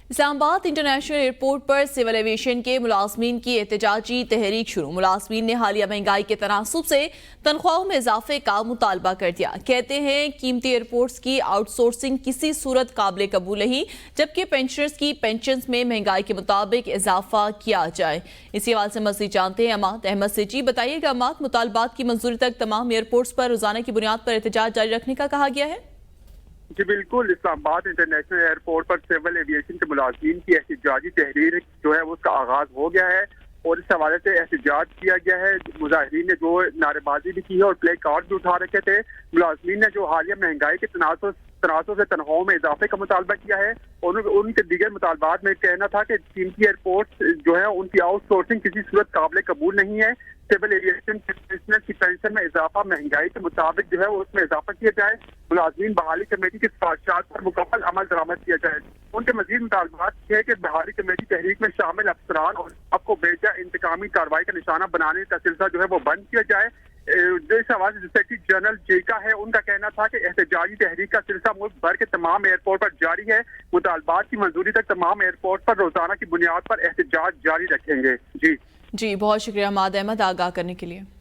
اسلام آباد international airport پر civil aviation کے ملازمین کی احتجاجی تحریک شروع۔ ملازمین نے حالیہ مہنگائی کے تناسب سے تنخواہوں میں اضافے کا مطالبہ کر دیا۔ کہتے ہیں قیمتی ایئرپورٹس کی آؤٹ سورسنگ کسی صورت قابل قبول نہیں، جبکہ پینشنرز کی پینشنز میں مہنگائی کے مطابق اضافہ کیا جائے۔ اسی حوالے سے مزید جانتے ہیں اماد احمد سے۔ جی بتائیے گا اماد، مطالبات کی منظوری تک تمام ایئرپورٹس پر روزانہ کی بنیاد پر احتجاج جاری رکھنے کا کہا گیا ہے؟ جی بالکل، اسلام آباد انٹرنیشنل ایئرپورٹ پر سول ایویشن کے ملازمین کی احتجاجی تحریر جو ہے اس کا آغاز ہو گیا ہے اور اس حوالے سے احتجاج کیا گیا ہے۔ مظاہرین نے جو نعرے بازی بھی کی ہے اور پلے کارڈ بھی اٹھا رکھے تھے۔ ملازمین نے جو حالیہ مہنگائی کے تناسب سے تنخواہوں میں اضافے کا مطالبہ کیا ہے اور ان کے دیگر مطالبات میں کہنا تھا کہ قیمتی ایئرپورٹس جو ہے ان کی آؤٹ سورسنگ کسی صورت قابل قبول نہیں ہے۔ سول ایویشن کی پینشن میں اضافہ مہنگائی کے مطابق جو ہے اس میں اضافہ کیا جائے۔ ملازمین بحالی کمیٹی کی سفارشات پر مکمل عمل درآمد کیا جائے۔ ان کے مزید مطالبات یہ ہے کہ بحالی کمیٹی تحریک میں شامل افسران اور اب کو بیجا انتقامی کارروائی کا نشانہ بنانے کا سلسلہ جو ہے وہ بند کیا جائے۔ اس حوالے سے سیکرٹری جنرل جیکا ہے، ان کا کہنا تھا کہ احتجاجی تحریک کا سلسلہ ملک بھر کے تمام ایئرپورٹ پر جاری ہے۔ مطالبات کی منظوری تک تمام ایئرپورٹ پر روزانہ کی بنیاد پر احتجاج جاری رکھیں گے۔ جی بہت شکریہ اماد احمد آگاہ کرنے کے لیے۔